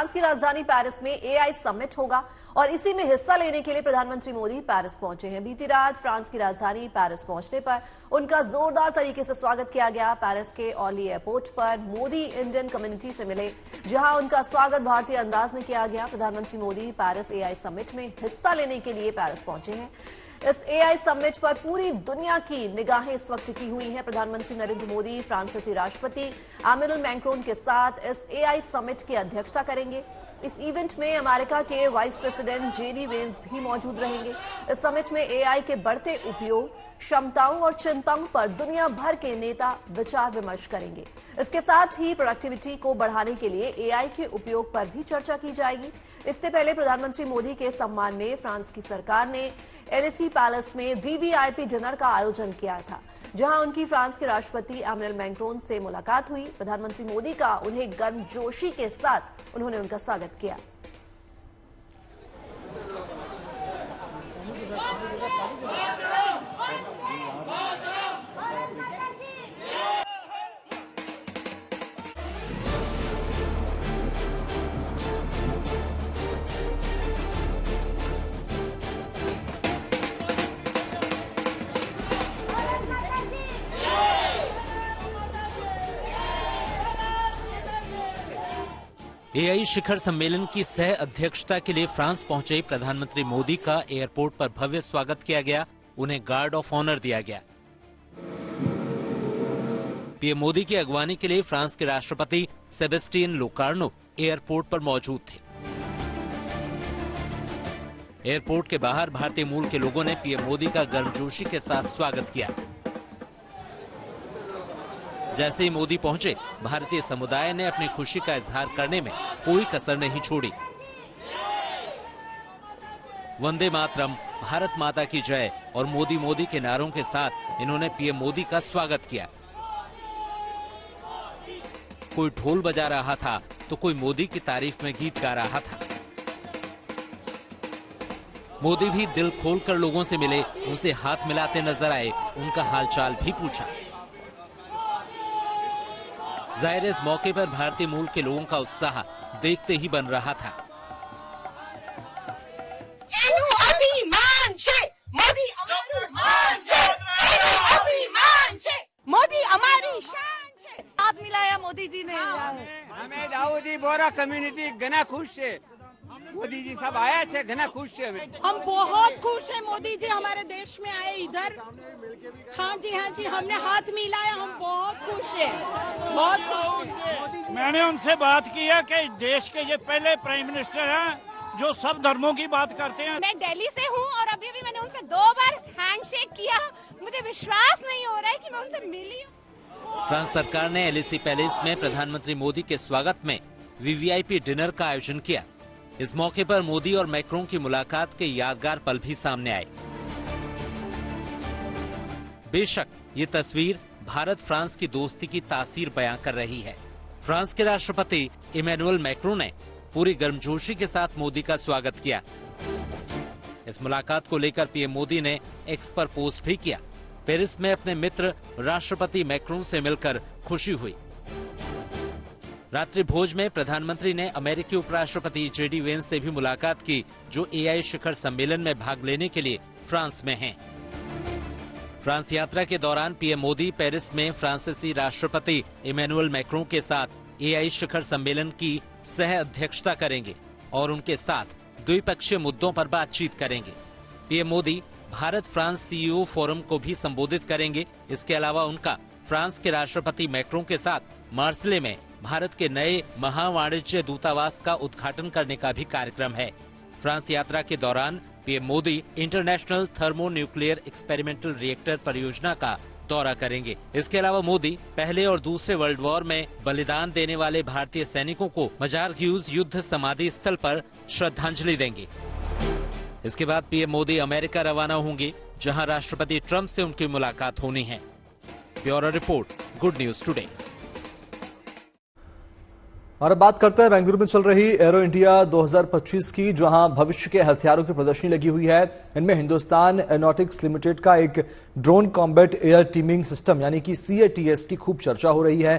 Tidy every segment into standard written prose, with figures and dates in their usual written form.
France की राजधानी Paris में एआई समिट होगा और इसी में हिस्सा लेने के लिए प्रधानमंत्री मोदी पेरिस पहुंचे हैं। बीती रात फ्रांस की राजधानी पेरिस पहुंचने पर उनका जोरदार तरीके से स्वागत किया गया। पेरिस के ऑर्ली एयरपोर्ट पर मोदी इंडियन कम्युनिटी से मिले, जहां उनका स्वागत भारतीय अंदाज में किया गया। प्रधानमंत्री मोदी पेरिस एआई समिट में हिस्सा लेने के लिए पेरिस पहुंचे हैं। इस एआई समिट पर पूरी दुनिया की निगाहें इस वक्त टिकी हुई हैं। प्रधानमंत्री नरेंद्र मोदी फ्रांसीसी राष्ट्रपति इमैनुअल मैक्रोन के साथ इस एआई समिट की अध्यक्षता करेंगे। इस इवेंट में अमेरिका के वाइस प्रेसिडेंट जेडी वेंस भी मौजूद रहेंगे। इस समिट में एआई के बढ़ते उपयोग, क्षमताओं और चिंताओं पर दुनिया भर के नेता विचार विमर्श करेंगे। इसके साथ ही प्रोडक्टिविटी को बढ़ाने के लिए एआई के उपयोग पर भी चर्चा की जाएगी। इससे पहले प्रधानमंत्री मोदी के सम्मान में फ्रांस की सरकार ने एलिसी पैलेस में वीवीआईपी डिनर का आयोजन किया था, जहां उनकी फ्रांस के राष्ट्रपति इमैनुअल मैक्रोन से मुलाकात हुई। प्रधानमंत्री मोदी का उन्हें गर्मजोशी के साथ उन्होंने उनका स्वागत किया। एआई शिखर सम्मेलन की सह अध्यक्षता के लिए फ्रांस पहुंचे प्रधानमंत्री मोदी का एयरपोर्ट पर भव्य स्वागत किया गया। उन्हें गार्ड ऑफ ऑनर दिया गया। पीएम मोदी की अगवानी के लिए फ्रांस के राष्ट्रपति सेबेस्टियन लोकार्नो एयरपोर्ट पर मौजूद थे। एयरपोर्ट के बाहर भारतीय मूल के लोगों ने पीएम मोदी का गर्मजोशी के साथ स्वागत किया। जैसे ही मोदी पहुंचे, भारतीय समुदाय ने अपनी खुशी का इजहार करने में कोई कसर नहीं छोड़ी। वंदे मातरम, भारत माता की जय और मोदी मोदी के नारों के साथ इन्होंने पीएम मोदी का स्वागत किया। कोई ढोल बजा रहा था तो कोई मोदी की तारीफ में गीत गा रहा था। मोदी भी दिल खोलकर लोगों से मिले, उनसे हाथ मिलाते नजर आए, उनका हालचाल भी पूछा। जाहिर इस मौके पर भारतीय मूल के लोगों का उत्साह देखते ही बन रहा था। मोदी हमारी शान है। हाथ मिलाया मोदी जी ने। हमें दाऊदी बोरा कम्युनिटी घना खुश है। मोदी जी सब आया है, घना खुश है। हम बहुत खुश हैं, मोदी जी हमारे देश में आए इधर। हाँ जी, हमने हाथ मिलाया, हम बहुत खुश हैं, बहुत खुश हैं। मैंने उनसे बात की है कि देश के ये पहले प्राइम मिनिस्टर हैं जो सब धर्मों की बात करते हैं। मैं दिल्ली से हूँ और अभी भी मैंने उनसे 2 बार हैंडशेक किया। मुझे विश्वास नहीं हो रहा है कि मैं उनसे मिली हूँ। फ्रांस सरकार ने एलिसी पैलेस में प्रधानमंत्री मोदी के स्वागत में वीवीआईपी डिनर का आयोजन किया। इस मौके पर मोदी और मैक्रोन की मुलाकात के यादगार पल भी सामने आए। बेशक ये तस्वीर भारत फ्रांस की दोस्ती की तासीर बयां कर रही है। फ्रांस के राष्ट्रपति इमैनुअल मैक्रोन ने पूरी गर्मजोशी के साथ मोदी का स्वागत किया। इस मुलाकात को लेकर पीएम मोदी ने एक्स पर पोस्ट भी किया। पेरिस में अपने मित्र राष्ट्रपति मैक्रोन से मिलकर खुशी हुई। रात्रि भोज में प्रधानमंत्री ने अमेरिकी उपराष्ट्रपति जेडी वेंस से भी मुलाकात की, जो एआई शिखर सम्मेलन में भाग लेने के लिए फ्रांस में हैं। फ्रांस यात्रा के दौरान पीएम मोदी पेरिस में फ्रांसीसी राष्ट्रपति इमैनुअल मैक्रोन के साथ एआई शिखर सम्मेलन की सह अध्यक्षता करेंगे और उनके साथ द्विपक्षीय मुद्दों पर बातचीत करेंगे। PM Modi Bharat France CEO forum को भी संबोधित करेंगे। इसके अलावा उनका फ्रांस के राष्ट्रपति मैक्रोन के साथ मार्सेले में भारत के नए महावाणिज्य दूतावास का उद्घाटन करने का भी कार्यक्रम है। फ्रांस यात्रा के दौरान PM Modi international thermonuclear experimental reactor परियोजना का दौरा करेंगे। इसके अलावा मोदी पहले और दूसरे वर्ल्ड वॉर में बलिदान देने वाले भारतीय सैनिकों को मजार ह्यूज युद्ध समाधि स्थल पर श्रद्धांजलि देंगे। इसके बाद पीएम मोदी अमेरिका रवाना होंगे, जहां राष्ट्रपति ट्रंप से उनकी मुलाकात होनी है। Bureau report, good news today. और अब बात करते हैं बेंगलुरु में चल रही एरो इंडिया 2025 की, जहां भविष्य के हथियारों की प्रदर्शनी लगी हुई है। इनमें हिंदुस्तान एरोनॉटिक्स लिमिटेड का एक drone combat air teeming system यानी कि CATS की खूब चर्चा हो रही है।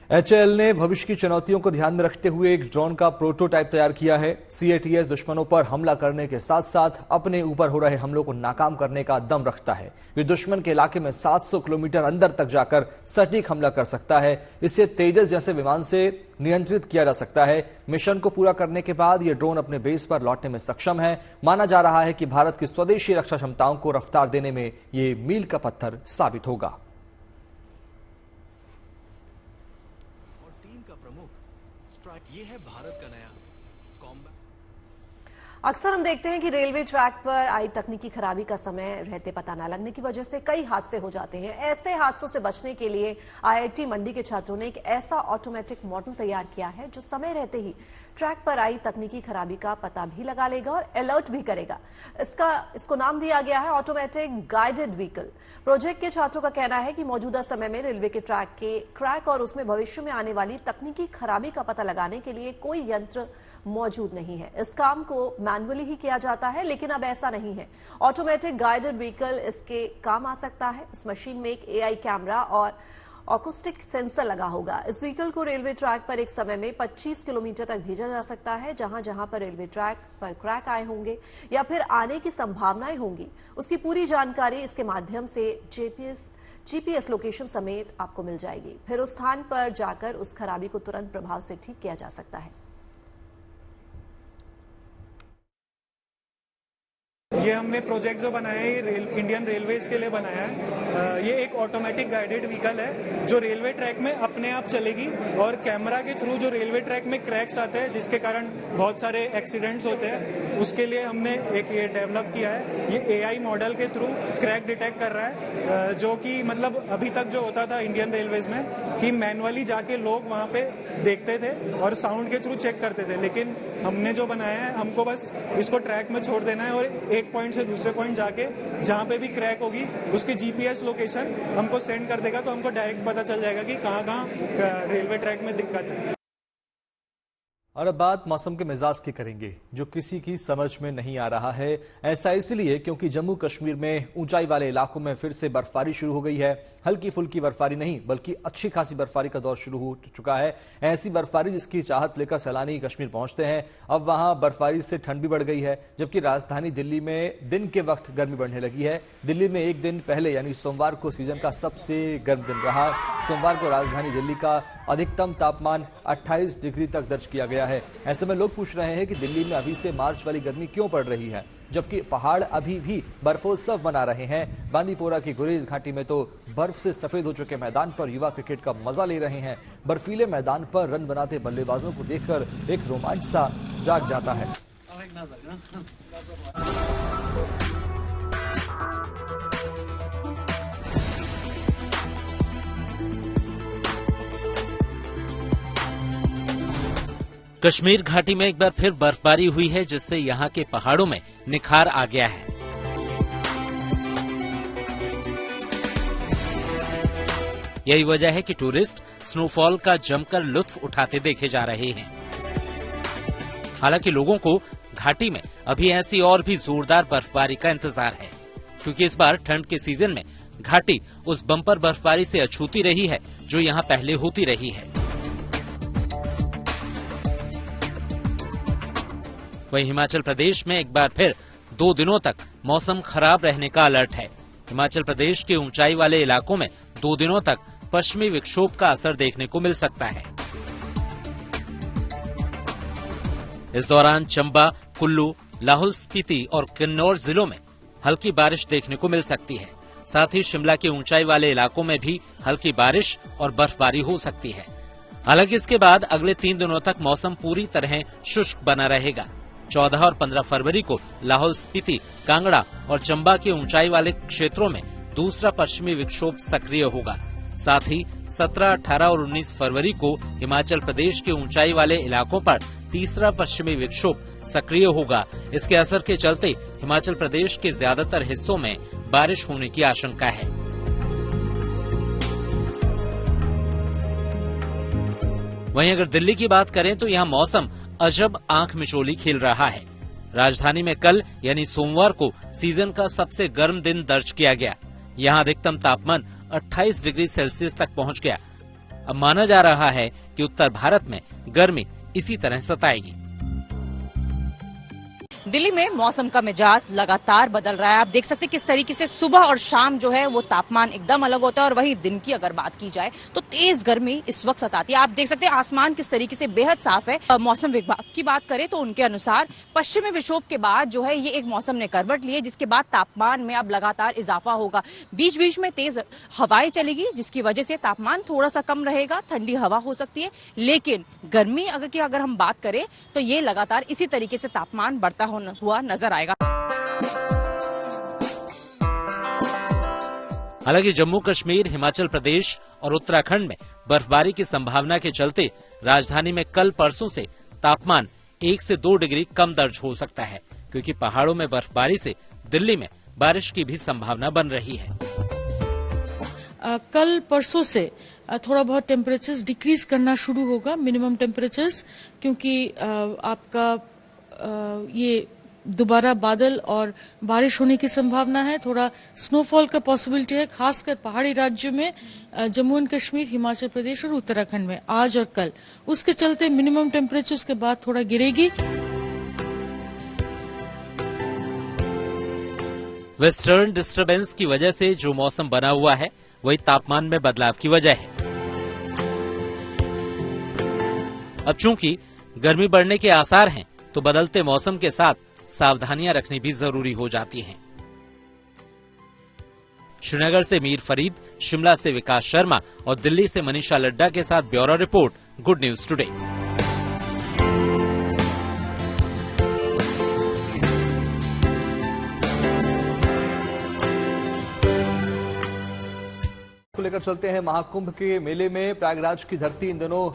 HAL ने भविष्य की चुनौतियों को ध्यान में रखते हुए एक ड्रोन का प्रोटोटाइप तैयार किया है। CATS दुश्मनों पर हमला करने के साथ साथ अपने ऊपर हो रहे हमलों को नाकाम करने का दम रखता है। ये दुश्मन के इलाके में 700 किलोमीटर अंदर तक जाकर सटीक हमला कर सकता है। इसे तेजस जैसे विमान से नियंत्रित किया जा सकता है। मिशन को पूरा करने के बाद ये ड्रोन अपने बेस पर लौटने में सक्षम है। माना जा रहा है कि भारत की स्वदेशी रक्षा क्षमताओं को रफ्तार देने में ये मील का पत्थर साबित होगा। ये है भारत का नया कॉम्बैट। अक्सर हम देखते हैं कि रेलवे ट्रैक पर आई तकनीकी खराबी का समय रहते पता न लगने की वजह से कई हादसे हो जाते हैं। ऐसे हादसों से बचने के लिए IIT मंडी के छात्रों ने एक ऐसा ऑटोमेटिक मॉडल तैयार किया है जो समय रहते ही ट्रैक पर आई तकनीकी खराबी का पता भी लगा लेगा और अलर्ट भी करेगा। इसको नाम दिया गया है ऑटोमेटिक गाइडेड व्हीकल। प्रोजेक्ट के छात्रों का कहना है कि मौजूदा समय में रेलवे के ट्रैक के क्रैक और उसमें भविष्य में आने वाली तकनीकी खराबी का पता लगाने के लिए कोई यंत्र मौजूद नहीं है। इस काम को मैनुअली ही किया जाता है, लेकिन अब ऐसा नहीं है। ऑटोमेटिक गाइडेड व्हीकल इसके काम आ सकता है। इस मशीन में एक AI कैमरा और ऑकोस्टिक सेंसर लगा होगा। इस व्हीकल को रेलवे ट्रैक पर एक समय में 25 किलोमीटर तक भेजा जा सकता है। जहां जहां पर रेलवे ट्रैक पर क्रैक आए होंगे या फिर आने की संभावनाएं होंगी, उसकी पूरी जानकारी इसके माध्यम से GPS लोकेशन समेत आपको मिल जाएगी। फिर उस स्थान पर जाकर उस खराबी को तुरंत प्रभाव से ठीक किया जा सकता है। ये हमने प्रोजेक्ट जो बनाया है इंडियन रेलवेज के लिए बनाया है। ये एक ऑटोमेटिक गाइडेड व्हीकल है जो रेलवे ट्रैक में अपने आप चलेगी और कैमरा के थ्रू जो रेलवे ट्रैक में क्रैक्स आते हैं जिसके कारण बहुत सारे एक्सीडेंट्स होते हैं, उसके लिए हमने एक ये डेवलप किया है। ये AI मॉडल के थ्रू क्रैक डिटेक्ट कर रहा है, जो कि मतलब अभी तक जो होता था इंडियन रेलवेज में कि मैनुअली जाके लोग वहाँ पे देखते थे और साउंड के थ्रू चेक करते थे, लेकिन हमने जो बनाया है हमको बस इसको ट्रैक में छोड़ देना है और एक पॉइंट से दूसरे पॉइंट जाके जहाँ पे भी क्रैक होगी उसकी GPS लोकेशन हमको सेंड कर देगा, तो हमको डायरेक्ट पता चल जाएगा कि कहाँ रेलवे ट्रैक में दिक्कत है। और अब बात मौसम के मिजाज की करेंगे, जो किसी की समझ में नहीं आ रहा है। ऐसा इसलिए क्योंकि जम्मू कश्मीर में ऊंचाई वाले इलाकों में फिर से बर्फबारी शुरू हो गई है। हल्की फुल्की बर्फबारी नहीं बल्कि अच्छी खासी बर्फबारी का दौर शुरू हो चुका है। ऐसी बर्फबारी जिसकी चाहत लेकर सैलानी कश्मीर पहुंचते हैं। अब वहां बर्फबारी से ठंड भी बढ़ गई है, जबकि राजधानी दिल्ली में दिन के वक्त गर्मी बढ़ने लगी है। दिल्ली में एक दिन पहले यानी सोमवार को सीजन का सबसे गर्म दिन रहा। सोमवार को राजधानी दिल्ली का अधिकतम तापमान 28 डिग्री तक दर्ज किया गया है। ऐसे में लोग पूछ रहे हैं कि दिल्ली में अभी से मार्च वाली गर्मी क्यों पड़ रही है, जबकि पहाड़ अभी भी बर्फोत्सव मना रहे हैं। बांदीपोरा की गुरेज घाटी में तो बर्फ से सफेद हो चुके मैदान पर युवा क्रिकेट का मजा ले रहे हैं। बर्फीले मैदान पर रन बनाते बल्लेबाजों को देखकर एक रोमांच सा जाग जाता है। कश्मीर घाटी में एक बार फिर बर्फबारी हुई है, जिससे यहाँ के पहाड़ों में निखार आ गया है। यही वजह है कि टूरिस्ट स्नोफॉल का जमकर लुत्फ उठाते देखे जा रहे हैं। हालांकि लोगों को घाटी में अभी ऐसी और भी जोरदार बर्फबारी का इंतजार है, क्योंकि इस बार ठंड के सीजन में घाटी उस बम्पर बर्फबारी से अछूती रही है जो यहाँ पहले होती रही है। वहीं हिमाचल प्रदेश में एक बार फिर 2 दिनों तक मौसम खराब रहने का अलर्ट है। हिमाचल प्रदेश के ऊंचाई वाले इलाकों में 2 दिनों तक पश्चिमी विक्षोभ का असर देखने को मिल सकता है। इस दौरान चंबा, कुल्लू, लाहौल स्पीति और किन्नौर जिलों में हल्की बारिश देखने को मिल सकती है। साथ ही शिमला के ऊंचाई वाले इलाकों में भी हल्की बारिश और बर्फबारी हो सकती है। हालांकि इसके बाद अगले 3 दिनों तक मौसम पूरी तरह शुष्क बना रहेगा। 14 और 15 फरवरी को लाहौल स्पीति, कांगड़ा और चंबा के ऊंचाई वाले क्षेत्रों में दूसरा पश्चिमी विक्षोभ सक्रिय होगा। साथ ही 17, 18 और 19 फरवरी को हिमाचल प्रदेश के ऊंचाई वाले इलाकों पर तीसरा पश्चिमी विक्षोभ सक्रिय होगा। इसके असर के चलते हिमाचल प्रदेश के ज्यादातर हिस्सों में बारिश होने की आशंका है। वहीं अगर दिल्ली की बात करें तो यहाँ मौसम अजब आंख मिचोली खेल रहा है। राजधानी में कल यानी सोमवार को सीजन का सबसे गर्म दिन दर्ज किया गया। यहाँ अधिकतम तापमान 28 डिग्री सेल्सियस तक पहुँच गया। अब माना जा रहा है कि उत्तर भारत में गर्मी इसी तरह सताएगी। दिल्ली में मौसम का मिजाज लगातार बदल रहा है। आप देख सकते हैं किस तरीके से सुबह और शाम जो है वो तापमान एकदम अलग होता है और वहीं दिन की अगर बात की जाए तो तेज गर्मी इस वक्त सताती है। आप देख सकते हैं आसमान किस तरीके से बेहद साफ है। मौसम विभाग की बात करें तो उनके अनुसार पश्चिमी विक्षोभ के बाद जो है ये एक मौसम ने करवट ली है, जिसके बाद तापमान में अब लगातार इजाफा होगा। बीच बीच में तेज हवाएं चलेगी, जिसकी वजह से तापमान थोड़ा सा कम रहेगा, ठंडी हवा हो सकती है, लेकिन गर्मी अगर हम बात करें तो ये लगातार इसी तरीके से तापमान बढ़ता हुआ नजर आएगा। हालांकि जम्मू कश्मीर, हिमाचल प्रदेश और उत्तराखंड में बर्फबारी की संभावना के चलते राजधानी में कल परसों से तापमान 1 से 2 डिग्री कम दर्ज हो सकता है, क्योंकि पहाड़ों में बर्फबारी से दिल्ली में बारिश की भी संभावना बन रही है। कल परसों से थोड़ा बहुत टेम्परेचर्स डिक्रीज करना शुरू होगा, मिनिमम टेम्परेचर्स, क्योंकि आपका ये दोबारा बादल और बारिश होने की संभावना है। थोड़ा स्नोफॉल का पॉसिबिलिटी है, खासकर पहाड़ी राज्यों में, जम्मू एंड कश्मीर, हिमाचल प्रदेश और उत्तराखंड में आज और कल। उसके चलते मिनिमम टेम्परेचर उसके बाद थोड़ा गिरेगी। वेस्टर्न डिस्टर्बेंस की वजह से जो मौसम बना हुआ है वही तापमान में बदलाव की वजह है। अब चूंकि गर्मी बढ़ने के आसार हैं, तो बदलते मौसम के साथ सावधानियां रखनी भी जरूरी हो जाती हैं। श्रीनगर से मीर फरीद, शिमला से विकास शर्मा और दिल्ली से मनीषा लड्डा के साथ bureau report, good news today. को लेकर चलते हैं महाकुंभ के मेले में। प्रयागराज की धरती इन दिनों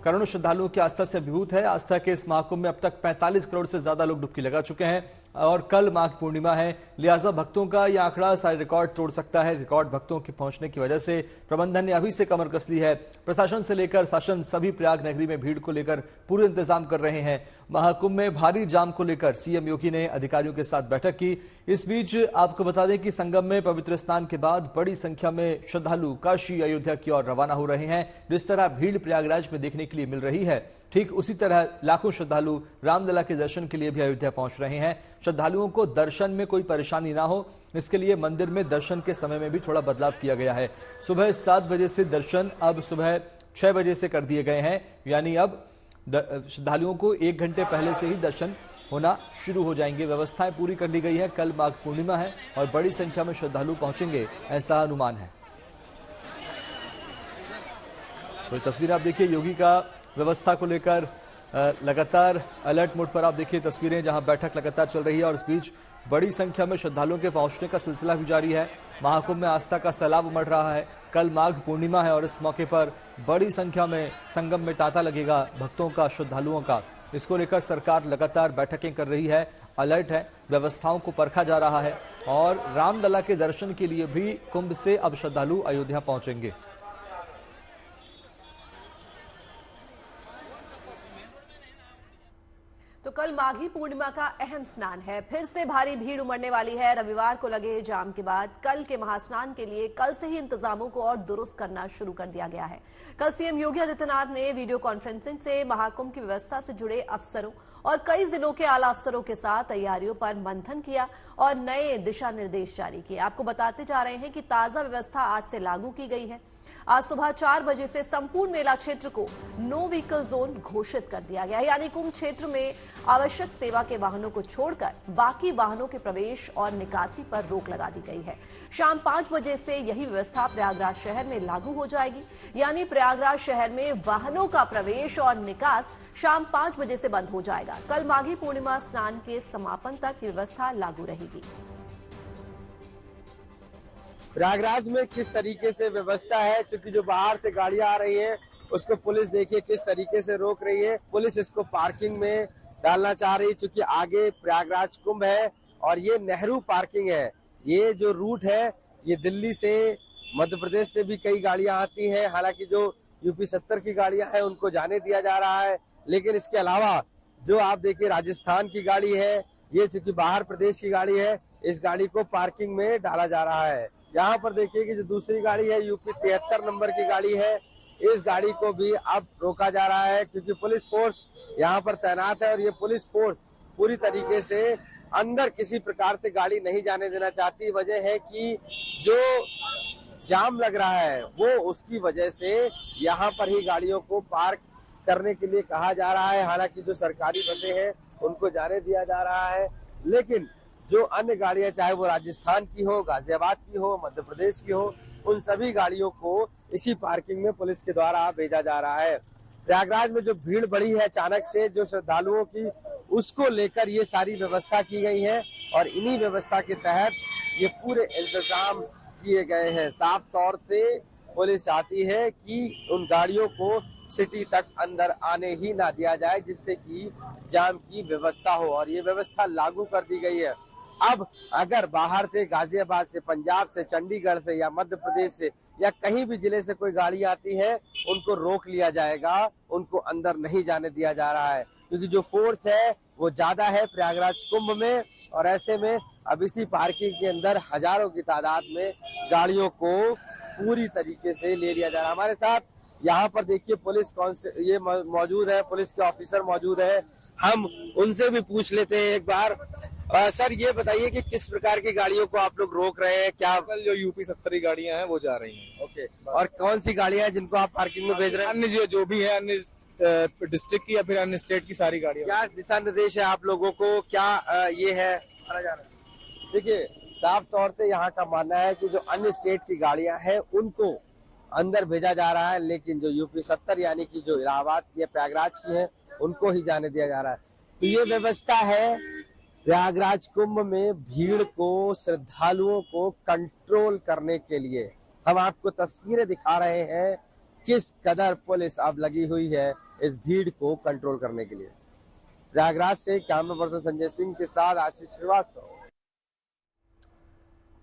करोड़ों श्रद्धालुओं की आस्था से अभिभूत है। आस्था के इस महाकुंभ में अब तक 45 करोड़ से ज्यादा लोग डुबकी लगा चुके हैं और कल माघ पूर्णिमा है, लिहाजा भक्तों का यह आंकड़ा सारे रिकॉर्ड तोड़ सकता है। रिकॉर्ड भक्तों के पहुंचने की वजह से प्रबंधन ने अभी से कमर कस ली है। प्रशासन से लेकर शासन सभी प्रयाग नगरी में भीड़ को लेकर पूरे इंतजाम कर रहे हैं। महाकुंभ में भारी जाम को लेकर सीएम योगी ने अधिकारियों के साथ बैठक की। इस बीच आपको बता दें कि संगम में पवित्र स्नान के बाद बड़ी संख्या में श्रद्धालु काशी, अयोध्या की ओर रवाना हो रहे हैं। जिस तरह भीड़ प्रयागराज में देखने के लिए मिल रही है, ठीक उसी तरह लाखों श्रद्धालु रामलला के दर्शन के लिए भी अयोध्या पहुंच रहे हैं। श्रद्धालुओं को दर्शन में कोई परेशानी ना हो, इसके लिए मंदिर में दर्शन के समय में भी थोड़ा बदलाव किया गया है। सुबह 7 बजे से दर्शन अब सुबह 6 बजे से कर दिए गए हैं, यानी अब श्रद्धालुओं को 1 घंटे पहले से ही दर्शन होना शुरू हो जाएंगे। व्यवस्थाएं पूरी कर ली गई है। कल माघ पूर्णिमा है और बड़ी संख्या में श्रद्धालु पहुंचेंगे, ऐसा अनुमान है। तो तस्वीर आप देखिए, योगी का व्यवस्था को लेकर लगातार अलर्ट मोड पर आप देखिए तस्वीरें, जहां बैठक लगातार चल रही है और इस बीच बड़ी संख्या में श्रद्धालुओं के पहुंचने का सिलसिला भी जारी है। महाकुंभ में आस्था का सैलाब उमड़ रहा है। कल माघ पूर्णिमा है और इस मौके पर बड़ी संख्या में संगम में तांता लगेगा भक्तों का, श्रद्धालुओं का। इसको लेकर सरकार लगातार बैठकें कर रही है, अलर्ट है, व्यवस्थाओं को परखा जा रहा है और रामलला के दर्शन के लिए भी कुंभ से अब श्रद्धालु अयोध्या पहुंचेंगे। तो कल माघी पूर्णिमा का अहम स्नान है, फिर से भारी भीड़ उमड़ने वाली है। रविवार को लगे जाम के बाद कल के महास्नान के लिए कल से ही इंतजामों को और दुरुस्त करना शुरू कर दिया गया है। कल सीएम योगी आदित्यनाथ ने वीडियो कॉन्फ्रेंसिंग से महाकुंभ की व्यवस्था से जुड़े अफसरों और कई जिलों के आला अफसरों के साथ तैयारियों पर मंथन किया और नए दिशा निर्देश जारी किए। आपको बताते जा रहे हैं कि ताजा व्यवस्था आज से लागू की गई है। आज सुबह 4 बजे से संपूर्ण मेला क्षेत्र को नो व्हीकल जोन घोषित कर दिया गया है, यानी कुंभ क्षेत्र में आवश्यक सेवा के वाहनों को छोड़कर बाकी वाहनों के प्रवेश और निकासी पर रोक लगा दी गई है। शाम 5 बजे से यही व्यवस्था प्रयागराज शहर में लागू हो जाएगी, यानी प्रयागराज शहर में वाहनों का प्रवेश और निकास शाम 5 बजे से बंद हो जाएगा। कल माघी पूर्णिमा स्नान के समापन तक व्यवस्था लागू रहेगी। प्रयागराज में किस तरीके से व्यवस्था है, क्योंकि जो बाहर से गाड़ियां आ रही है उसको पुलिस देखिए किस तरीके से रोक रही है। पुलिस इसको पार्किंग में डालना चाह रही है, क्योंकि आगे प्रयागराज कुंभ है और ये नेहरू पार्किंग है। ये जो रूट है ये दिल्ली से, मध्य प्रदेश से भी कई गाड़ियां आती हैं। हालांकि जो यूपी 70 की गाड़ियां हैं उनको जाने दिया जा रहा है, लेकिन इसके अलावा जो आप देखिए राजस्थान की गाड़ी है, ये चूंकि बाहर प्रदेश की गाड़ी है, इस गाड़ी को पार्किंग में डाला जा रहा है। यहाँ पर देखिए कि जो दूसरी गाड़ी है यूपी 73 नंबर की गाड़ी है, इस गाड़ी को भी अब रोका जा रहा है, क्योंकि पुलिस फोर्स यहाँ पर तैनात है और ये पुलिस फोर्स पूरी तरीके से अंदर किसी प्रकार से गाड़ी नहीं जाने देना चाहती। वजह है कि जो जाम लग रहा है वो उसकी वजह से यहाँ पर ही गाड़ियों को पार्क करने के लिए कहा जा रहा है। हालांकि जो सरकारी बसें हैं उनको जाने दिया जा रहा है, लेकिन जो अन्य गाड़ियां, चाहे वो राजस्थान की हो, गाजियाबाद की हो, मध्य प्रदेश की हो, उन सभी गाड़ियों को इसी पार्किंग में पुलिस के द्वारा भेजा जा रहा है। प्रयागराज में जो भीड़ बढ़ी है अचानक से जो श्रद्धालुओं की, उसको लेकर ये सारी व्यवस्था की गई है और इन्हीं व्यवस्था के तहत ये पूरे इंतजाम किए गए हैं। साफ तौर से पुलिस चाहती है कि उन गाड़ियों को सिटी तक अंदर आने ही ना दिया जाए, जिससे कि जाम की व्यवस्था हो, और ये व्यवस्था लागू कर दी गई है। अब अगर बाहर से, गाजियाबाद से, पंजाब से, चंडीगढ़ से या मध्य प्रदेश से या कहीं भी जिले से कोई गाड़ी आती है, उनको रोक लिया जाएगा, उनको अंदर नहीं जाने दिया जा रहा है, क्योंकि जो फोर्स है वो ज्यादा है प्रयागराज कुंभ में। और ऐसे में अब इसी पार्किंग के अंदर हजारों की तादाद में गाड़ियों को पूरी तरीके से ले लिया जा रहा है। हमारे साथ यहाँ पर देखिए पुलिस ये मौजूद है, पुलिस के ऑफिसर मौजूद है, हम उनसे भी पूछ लेते हैं एक बार। सर ये बताइए कि किस प्रकार की गाड़ियों को आप लोग रोक रहे हैं? क्या कल जो यूपी 70 गाड़ियां हैं वो जा रही हैं। ओके, और कौन सी गाड़ियां हैं जिनको आप पार्किंग में भेज रहे हैं? अन्य जो भी है, अन्य डिस्ट्रिक्ट की या फिर अन्य स्टेट की सारी गाड़ियां। क्या दिशा निर्देश है आप लोगों को? क्या ये है? देखिए, साफ तौर से यहाँ का मानना है कि जो अन्य स्टेट की गाड़ियां हैं उनको अंदर भेजा जा रहा है, लेकिन जो यूपी 70 यानी कि जो इलाहाबाद की है, प्रयागराज की है, उनको ही जाने दिया जा रहा है। तो ये व्यवस्था है प्रयागराज कुंभ में भीड़ को, श्रद्धालुओं को कंट्रोल करने के लिए। हम आपको तस्वीरें दिखा रहे हैं किस कदर पुलिस अब लगी हुई है इस भीड़ को कंट्रोल करने के लिए। प्रयागराज से कैमरा पर्सन संजय सिंह के साथ आशीष श्रीवास्तव।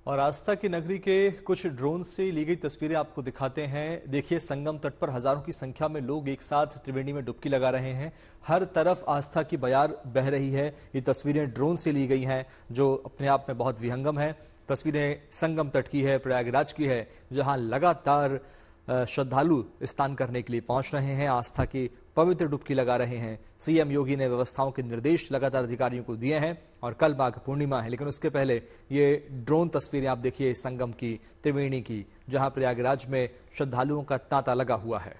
और आस्था की नगरी के कुछ ड्रोन से ली गई तस्वीरें आपको दिखाते हैं। देखिए, संगम तट पर हजारों की संख्या में लोग एक साथ त्रिवेणी में डुबकी लगा रहे हैं। हर तरफ आस्था की बयार बह रही है। ये तस्वीरें ड्रोन से ली गई हैं, जो अपने आप में बहुत विहंगम है। तस्वीरें संगम तट की है, प्रयागराज की है, जहां लगातार श्रद्धालु स्नान करने के लिए पहुंच रहे हैं, आस्था की पवित्र डुबकी लगा रहे हैं। सीएम योगी ने व्यवस्थाओं के निर्देश लगातार अधिकारियों को दिए हैं और कल माघ पूर्णिमा है, लेकिन उसके पहले ये ड्रोन तस्वीरें आप देखिए संगम की, त्रिवेणी की, जहां प्रयागराज में श्रद्धालुओं का तांता लगा हुआ है।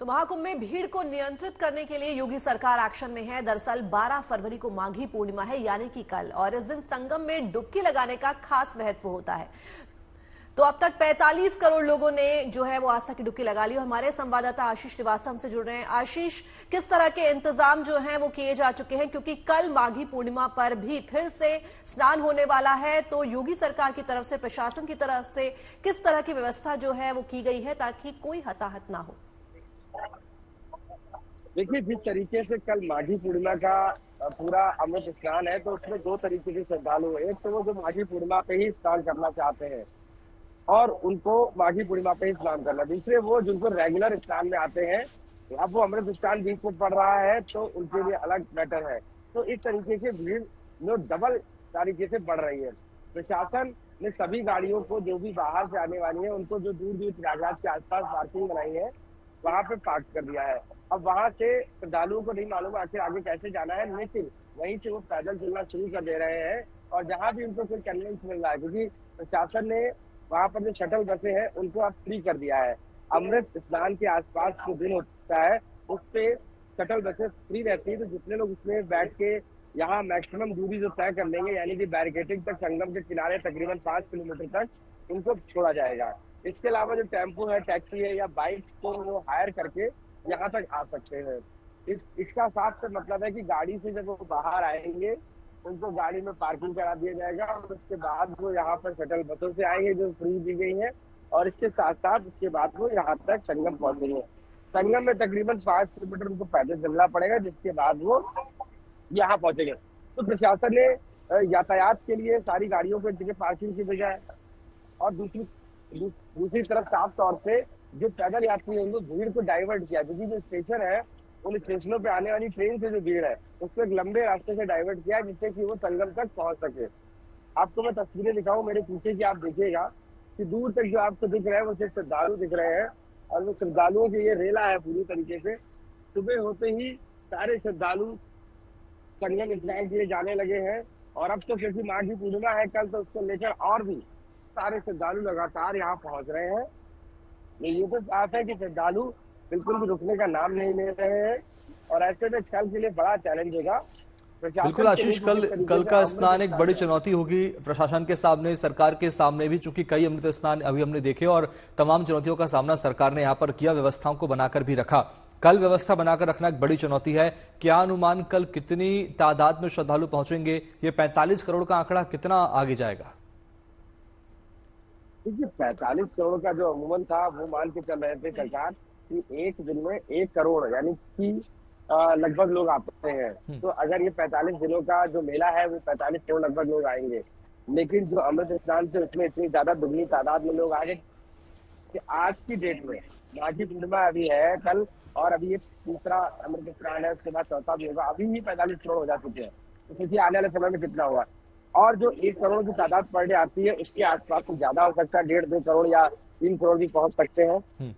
तो महाकुंभ में भीड़ को नियंत्रित करने के लिए योगी सरकार एक्शन में है। दरअसल 12 फरवरी को माघी पूर्णिमा है, यानी कि कल, और इस दिन संगम में डुबकी लगाने का खास महत्व होता है। तो अब तक 45 करोड़ लोगों ने जो है वो आस्था की डुबकी लगा ली। हमारे संवाददाता आशीष श्रीवास्तव हमसे जुड़ रहे हैं। आशीष, किस तरह के इंतजाम जो हैं वो किए जा चुके हैं, क्योंकि कल माघी पूर्णिमा पर भी फिर से स्नान होने वाला है, तो योगी सरकार की तरफ से, प्रशासन की तरफ से किस तरह की व्यवस्था जो है वो की गई है ताकि कोई हताहत ना हो? देखिए, जिस तरीके से कल माघी पूर्णिमा का पूरा अमृत स्नान है, तो उसमें दो तरीके के श्रद्धालु हैं। एक तो वो जो माघी पूर्णिमा पे ही स्नान करना चाहते हैं और उनको माघी पूर्णिमा पे ही स्नान करना, दूसरे वो जिनको रेगुलर स्नान में आते हैं, अब वो अमृत स्नान बीच में पड़ रहा है तो उनके लिए अलग मैटर है। तो इस तरीके से भीड़ जो डबल तरीके से बढ़ रही है। प्रशासन ने सभी गाड़ियों को, जो भी बाहर से आने वाली है, उनको जो दूर दूर प्रयागराज के आसपास पार्किंग बनाई है वहां पे पार्क कर दिया है। अब वहां से श्रद्धालुओं को नहीं मालूम आखिर आगे कैसे जाना है, लेकिन वहीं से वो पैदल चलना शुरू कर दे रहे हैं। और जहां भी उनको कोई कन्वेंस मिल रहा है, क्योंकि प्रशासन ने वहां पर जो शटल बसें हैं उनको अब फ्री कर दिया है। अमृत स्नान के आसपास जो दिन होता है उस पे शटल बसें फ्री रहती है, तो जितने लोग उसमें बैठ के यहाँ मैक्सिमम दूरी जो तय कर लेंगे, यानी कि बैरिकेडिंग तक संगम के किनारे तकरीबन 5 किलोमीटर तक उनको छोड़ा जाएगा। इसके अलावा जो टेम्पो है, टैक्सी है या बाइक को वो हायर करके यहाँ तक आ सकते हैं। इसका साफ से मतलब है कि गाड़ी से जब वो बाहर आएंगे उनको गाड़ी में पार्किंग करा दिया जाएगा और उसके बाद वो यहाँ पर शटल बसों से आएंगे जो फ्री दी गई है, और इसके साथ साथ उसके बाद वो यहाँ तक संगम पहुंचेंगे। संगम में तकरीबन 5 किलोमीटर उनको पैदल चलना पड़ेगा, जिसके बाद वो यहाँ पहुंचेंगे। तो प्रशासन ने यातायात के लिए सारी गाड़ियों को एक जगह पार्किंग की बजाय और दूसरी तरफ साफ तौर से जो पैदल यात्री है उनको भीड़ को डाइवर्ट किया, क्योंकि जो स्टेशन है उन स्टेशनों पे आने वाली ट्रेन से जो भीड़ है उसको एक लंबे रास्ते से डाइवर्ट किया जिससे कि वो संगम तक पहुंच सके। आपको मैं तस्वीरें दिखाऊं मेरे पीछे की, आप देखिएगा कि दूर तक जो आपको दिख रहा है वो सिर्फ श्रद्धालु दिख रहे हैं और वो श्रद्धालुओं की ये रेला है पूरी तरीके से। सुबह होते ही सारे श्रद्धालु संगम स्नान के लिए जाने लगे हैं और अब तो क्योंकि माघी पूर्णिमा है कल, तो उसको लेकर और भी सारे श्रद्धालु लगातार यहाँ पहुंच रहे हैं। ये तो साफ है कि श्रद्धालु बिल्कुल भी रुकने का नाम नहीं ले रहे हैं और ऐसे में कल के लिए बड़ा चैलेंज होगा। बिल्कुल आशीष, कल का स्नान एक बड़ी चुनौती होगी प्रशासन के सामने, सरकार के सामने भी, चूंकि कई अमृत स्नान अभी हमने देखे और तमाम चुनौतियों का सामना सरकार ने यहाँ पर किया, व्यवस्थाओं को बनाकर भी रखा। कल व्यवस्था बनाकर रखना एक बड़ी चुनौती है। क्या अनुमान कल कितनी तादाद में श्रद्धालु पहुंचेंगे? ये 45 करोड़ का आंकड़ा कितना आगे जाएगा? देखिए 45 करोड़ का जो अमूमन था वो मान के चल रहे थे सरकार कि एक दिन में 1 करोड़ यानी कि लगभग लोग आते हैं। तो अगर ये 45 दिनों का जो मेला है वो 45 करोड़ लगभग लोग आएंगे, लेकिन जो अमृत स्नान से उसमें इतनी ज्यादा दुगनी तादाद में लोग आए कि आज की डेट में माघी पूर्णिमा अभी है कल और अभी ये तीसरा अमृत स्नान है, उसके बाद चौथा भी होगा, अभी ही 45 करोड़ हो जा चुके हैं। तो सोचिए आने वाले समय में कितना हुआ। और जो 1 करोड़ की तादाद पर डे आती है उसके आसपास तो ज्यादा हो सकता है, 1.5-2 करोड़ या 3 करोड़ भी पहुंच सकते हैं।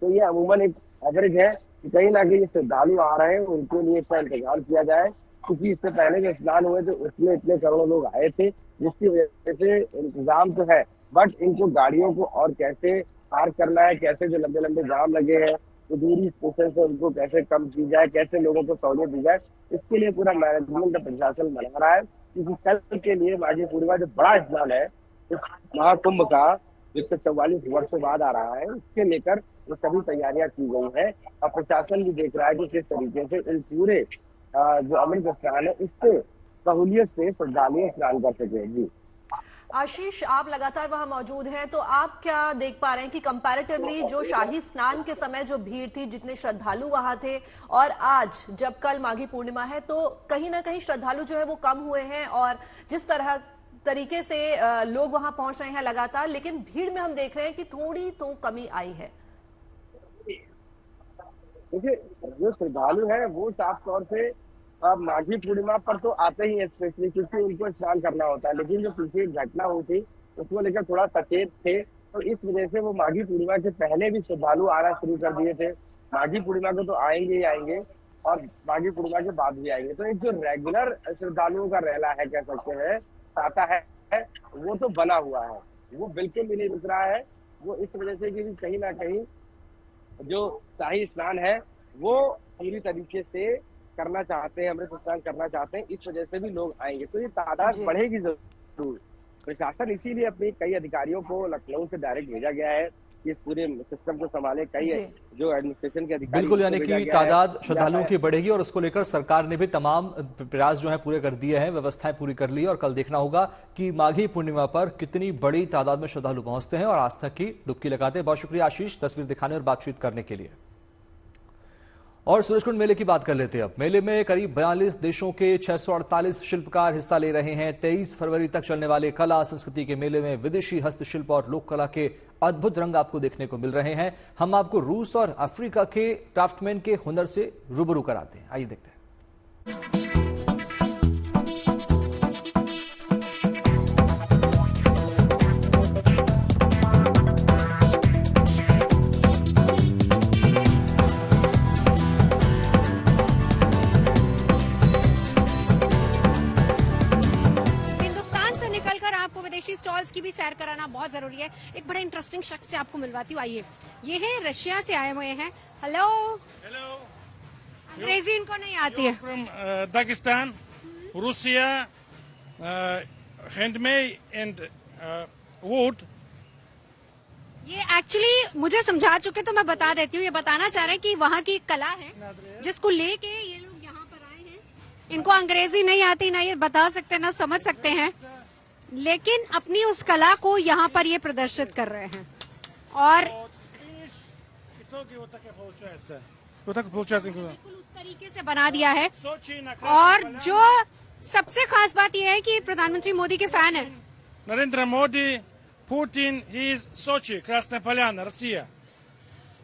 तो ये अमूमन एक एवरेज है कि कहीं ना कहीं श्रद्धालु आ रहे हैं, उनके लिए इसका इंतजाम किया जाए, क्योंकि इससे पहले जो स्नान हुए थे उसमें इतने करोड़ों लोग आए थे, जिसकी वजह से इंतजाम तो है, बट इनको गाड़ियों को और कैसे पार करना है, कैसे जो लंबे लंबे जाम लगे हैं तो दूरी स्टेशन से उनको कैसे कम की जाए, कैसे लोगों को सहूलियत दी जाए, इसके लिए पूरा मैनेजमेंट प्रशासन बना रहा है। क्योंकि कल के लिए माघी पूर्णिमा जो बड़ा स्नान है इस महाकुंभ का, जिससे 44 वर्षों बाद आ रहा है, उसके लेकर वो सभी तैयारियां की गई है और प्रशासन भी देख रहा है कि किस तरीके से इन पूरे जो अमृत स्नान है इससे सहूलियत से श्रद्धालु स्नान कर सके। जी आशीष, आप लगातार वहां मौजूद हैं, तो आप क्या देख पा रहे हैं कि कंपैरेटिवली जो शाही स्नान के समय जो भीड़ थी, जितने श्रद्धालु वहां थे, और आज जब कल माघी पूर्णिमा है तो कहीं ना कहीं श्रद्धालु जो है वो कम हुए हैं और जिस तरीके से लोग वहां पहुंच रहे हैं लगातार, लेकिन भीड़ में हम देख रहे हैं कि थोड़ी तो कमी आई है। देखिए जो श्रद्धालु है वो साफ तौर से अब माघी पूर्णिमा पर तो आते ही स्पेशली क्योंकि उनको स्नान करना होता है, लेकिन जो पिछली घटना हुई थी उसको लेकर थोड़ा सचेत थे, तो इस वजह से वो माघी पूर्णिमा से पहले भी श्रद्धालु आना शुरू कर दिए थे। माघी पूर्णिमा को तो आएंगे ही आएंगे और माघी पूर्णिमा के बाद भी आएंगे। तो एक जो रेगुलर श्रद्धालुओं का रेला है, कह सकते हैं, आता है, वो तो बना हुआ है, वो बिल्कुल भी नहीं रुक रहा है। वो इस वजह से कि कहीं ना कहीं जो शाही स्नान है वो पूरी तरीके से करना चाहते हैं, अमृत स्नान करना चाहते हैं, इस वजह से भी लोग आएंगे। तो ये तादाद बढ़ेगी जरूर। प्रशासन इसीलिए अपने कई अधिकारियों को लखनऊ से डायरेक्ट भेजा गया है इस पूरे सिस्टम को संभाले, कई जो एडमिनिस्ट्रेशन के अधिकारी, बिल्कुल, यानी कि तादाद श्रद्धालुओं की बढ़ेगी और उसको लेकर सरकार ने भी तमाम प्रयास जो है पूरे कर दिए हैं, व्यवस्थाएं पूरी कर ली और कल देखना होगा कि माघी पूर्णिमा पर कितनी बड़ी तादाद में श्रद्धालु पहुंचते हैं और आस्था की डुबकी लगाते हैं। बहुत शुक्रिया आशीष, तस्वीर दिखाने और बातचीत करने के लिए। और सूरजकुंड मेले की बात कर लेते हैं अब। मेले में करीब 42 देशों के 648 शिल्पकार हिस्सा ले रहे हैं। 23 फरवरी तक चलने वाले कला संस्कृति के मेले में विदेशी हस्तशिल्प और लोक कला के अद्भुत रंग आपको देखने को मिल रहे हैं। हम आपको रूस और अफ्रीका के क्राफ्टमैन के हुनर से रूबरू कराते हैं, आइए देखते हैं। स्टॉल्स की भी सैर कराना बहुत जरूरी है। एक बड़ा इंटरेस्टिंग शख्स से आपको मिलवाती हूँ, आइए। ये है रशिया से आए हुए हैं। हेलो हेलो, अंग्रेजी इनको नहीं आती है। From Dagestan, Russia, handmade and would. ये एक्चुअली मुझे समझा चुके, तो मैं बता देती हूँ। ये बताना चाह रहे हैं कि वहाँ की कला है जिसको लेके ये लोग यहाँ पर आए हैं। इनको अंग्रेजी नहीं आती, ना ये बता सकते ना समझ सकते हैं, लेकिन अपनी उस कला को यहाँ पर ये प्रदर्शित कर रहे हैं। और बिल्कुल उस तरीके से बना दिया है। और जो सबसे खास बात यह है कि प्रधानमंत्री मोदी के फैन है। Narendra Modi, Putin, he is Sochi, Krasная Polyana, Russia.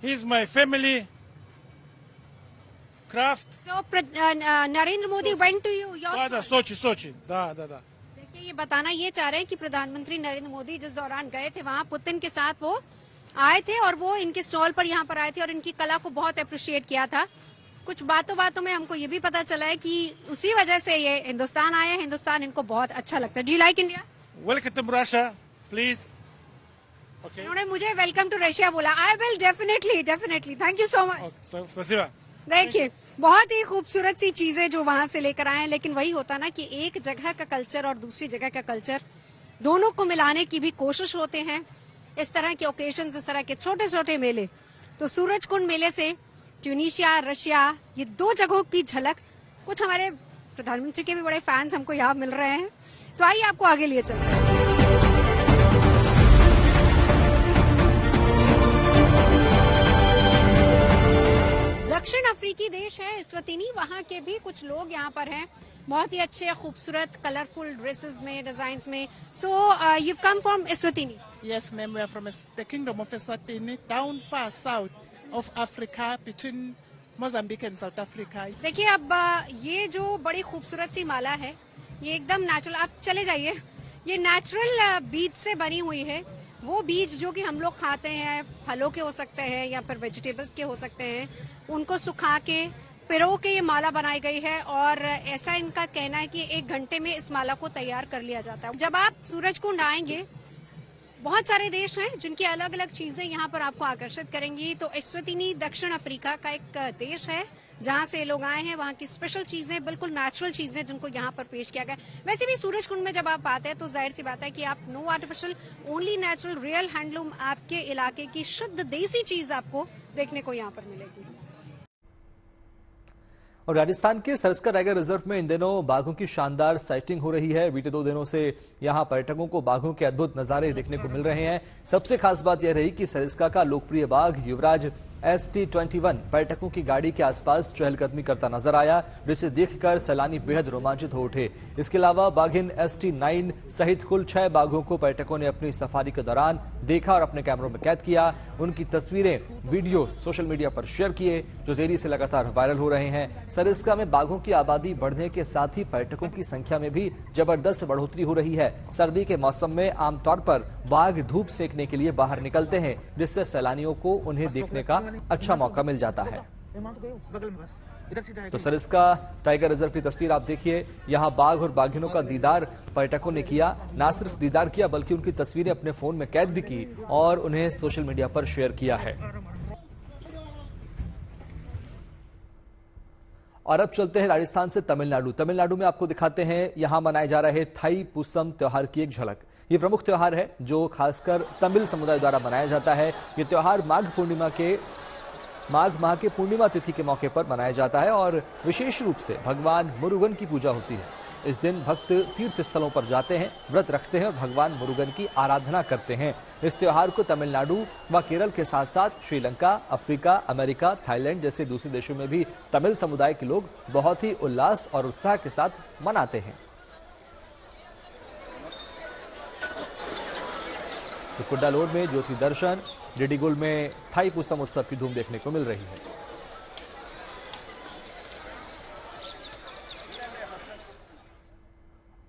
He is my family. craft. So Narendra Modi went to your Да, Sochi, да. देखिए, ये बताना ये चाह रहे हैं कि प्रधानमंत्री नरेंद्र मोदी जिस दौरान गए थे वहाँ पुतिन के साथ वो आए थे और वो इनके स्टॉल पर यहाँ पर आए थे और इनकी कला को बहुत अप्रिशिएट किया था। कुछ बातों में हमको ये भी पता चला है कि उसी वजह से ये हिंदुस्तान आए हैं, हिंदुस्तान इनको बहुत अच्छा लगता है। Do you like India? Welcome to Russia, please. Okay. उन्होंने मुझे वेलकम टू रशिया बोला। I will definitely. Thank you so much. स्पasiba. देखिए, बहुत ही खूबसूरत सी चीजें जो वहां से लेकर आए हैं, लेकिन वही होता ना कि एक जगह का कल्चर और दूसरी जगह का कल्चर दोनों को मिलाने की भी कोशिश होते हैं। इस तरह के ओकेजन, इस तरह के छोटे छोटे मेले, तो सूरजकुंड मेले से ट्यूनीशिया, रशिया, ये दो जगहों की झलक, कुछ हमारे प्रधानमंत्री के भी बड़े फैंस हमको यहाँ मिल रहे हैं, तो आइए आपको आगे लिए चलते हैं। दक्षिण अफ्रीकी देश है इस्वातिनी, वहाँ के भी कुछ लोग यहाँ पर हैं, बहुत ही अच्छे खूबसूरत कलरफुल ड्रेसेस में, डिजाइन्स में। So you come from Eswatini? Yes, ma'am, we are from the kingdom of Eswatini, down far south of Africa, between Mozambique and South Africa. देखिए, अब ये जो बड़ी खूबसूरत सी माला है, ये एकदम नेचुरल, आप चले जाइए, ये नेचुरल बीज से बनी हुई है। वो बीज जो कि हम लोग खाते हैं, फलों के हो सकते हैं या फिर वेजिटेबल्स के हो सकते हैं, उनको सुखा के पिरो के ये माला बनाई गई है और ऐसा इनका कहना है कि 1 घंटे में इस माला को तैयार कर लिया जाता है। जब आप सूरजकुंड आएंगे, बहुत सारे देश हैं जिनकी अलग अलग चीजें यहाँ पर आपको आकर्षित करेंगी। तो इस्वातिनी दक्षिण अफ्रीका का एक देश है जहाँ से लोग आए हैं, वहाँ की स्पेशल चीजें, बिल्कुल नेचुरल चीजें जिनको यहाँ पर पेश किया गया। वैसे भी सूरजकुंड में जब आप आते हैं तो जाहिर सी बात है कि आप no artificial, only natural, real handloom, आपके इलाके की शुद्ध देसी चीज आपको देखने को यहाँ पर मिलेगी। और राजस्थान के सरस्का टाइगर रिजर्व में इन दिनों बाघों की शानदार साइटिंग हो रही है। बीते 2 दिनों से यहां पर्यटकों को बाघों के अद्भुत नजारे देखने को मिल रहे हैं। सबसे खास बात यह रही कि सरस्का का लोकप्रिय बाघ युवराज ST21 पर्यटकों की गाड़ी के आसपास चहलकदमी करता नजर आया, जिसे देखकर सैलानी बेहद रोमांचित हो उठे। इसके अलावा बाघिन ST9 सहित कुल 6 बाघों को पर्यटकों ने अपनी सफारी के दौरान देखा और अपने कैमरों में कैद किया। उनकी तस्वीरें, वीडियो सोशल मीडिया पर शेयर किए, जो तेजी से लगातार वायरल हो रहे हैं। सरिस्का में बाघों की आबादी बढ़ने के साथ ही पर्यटकों की संख्या में भी जबरदस्त बढ़ोतरी हो रही है। सर्दी के मौसम में आमतौर पर बाघ धूप सेकने के लिए बाहर निकलते हैं, जिससे सैलानियों को उन्हें देखने का अच्छा मौका मिल जाता है। तो सरिस्का टाइगर रिजर्व की तस्वीर आप देखिए, यहाँ बाघ और बाघिनों का दीदार पर्यटकों ने किया। ना सिर्फ दीदार किया बल्कि उनकी तस्वीरें अपने फोन में कैद भी की और उन्हें सोशल मीडिया पर शेयर किया है। और अब चलते हैं राजस्थान से तमिलनाडु। तमिलनाडु में आपको दिखाते हैं यहां मनाए जा रहे थाई पुसम त्योहार की एक झलक। ये प्रमुख त्योहार है जो खासकर तमिल समुदाय द्वारा मनाया जाता है। ये त्योहार माघ माह के पूर्णिमा तिथि के मौके पर मनाया जाता है और विशेष रूप से भगवान मुरुगन की पूजा होती है। इस दिन भक्त तीर्थ स्थलों पर जाते हैं, व्रत रखते हैं और भगवान मुरुगन की आराधना करते हैं। इस त्योहार को तमिलनाडु व केरल के साथ साथ श्रीलंका, अफ्रीका, अमेरिका, थाईलैंड जैसे दूसरे देशों में भी तमिल समुदाय के लोग बहुत ही उल्लास और उत्साह के साथ मनाते हैं। तो कुड्डालोर में ज्योति दर्शन, डिडिगुल में थाई पुसम उत्सव की धूम देखने को मिल रही है।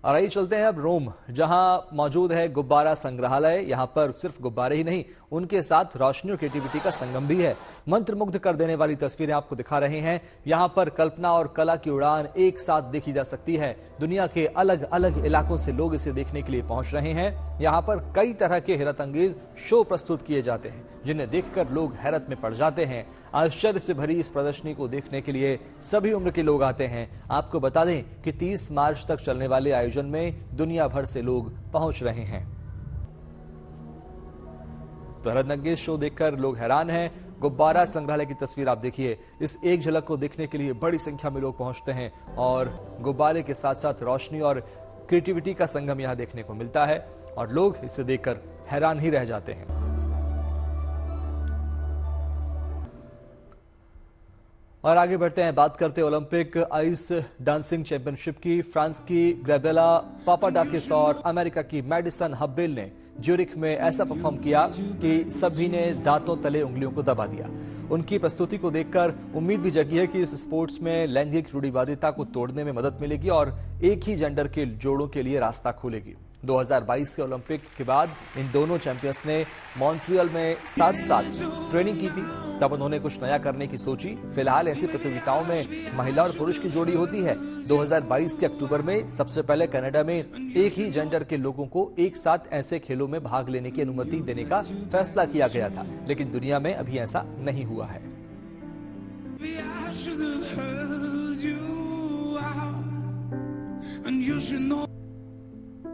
और आइए चलते हैं अब रोम, जहां मौजूद है गुब्बारा संग्रहालय। यहां पर सिर्फ गुब्बारे ही नहीं, उनके साथ रोशनी और क्रिएटिविटी का संगम भी है। मंत्रमुग्ध कर देने वाली तस्वीरें आपको दिखा रहे हैं। यहां पर कल्पना और कला की उड़ान एक साथ देखी जा सकती है। दुनिया के अलग अलग इलाकों से लोग इसे देखने के लिए पहुंच रहे हैं। यहां पर कई तरह के हैरत अंगेज शो प्रस्तुत किए जाते हैं, जिन्हें देखकर लोग हैरत में पड़ जाते हैं। आश्चर्य से भरी इस प्रदर्शनी को देखने के लिए सभी उम्र के लोग आते हैं। आपको बता दें कि 30 मार्च तक चलने वाले आयोजन में दुनिया भर से लोग पहुंच रहे हैं। तो हैरत अंगेज शो देखकर लोग हैरान हैं। गुब्बारा संग्रहालय की तस्वीर आप देखिए, इस एक झलक को देखने के लिए बड़ी संख्या में लोग पहुंचते हैं और गुब्बारे के साथ साथ रोशनी और क्रिएटिविटी का संगम यहां देखने को मिलता है और लोग इसे देखकर हैरान ही रह जाते हैं। और आगे बढ़ते हैं, बात करते हैं ओलंपिक आइस डांसिंग चैंपियनशिप की। फ्रांस की ग्रेबेला पापाडाकिस और अमेरिका की मैडिसन हब्बेल ने ज्यूरिख में ऐसा परफॉर्म किया कि सभी ने दांतों तले उंगलियों को दबा दिया। उनकी प्रस्तुति को देखकर उम्मीद भी जगी है कि इस स्पोर्ट्स में लैंगिक रूढ़िवादिता को तोड़ने में मदद मिलेगी और एक ही जेंडर के जोड़ों के लिए रास्ता खोलेगी। 2022 के ओलंपिक के बाद इन दोनों चैंपियंस ने मॉन्ट्रियल में साथ साथ ट्रेनिंग की थी। तब उन्होंने कुछ नया करने की सोची। फिलहाल ऐसी प्रतियोगिताओं में महिला और पुरुष की जोड़ी होती है। 2022 के अक्टूबर में सबसे पहले कनाडा में एक ही जेंडर के लोगों को एक साथ ऐसे खेलों में भाग लेने की अनुमति देने का फैसला किया गया था, लेकिन दुनिया में अभी ऐसा नहीं हुआ है। And you should know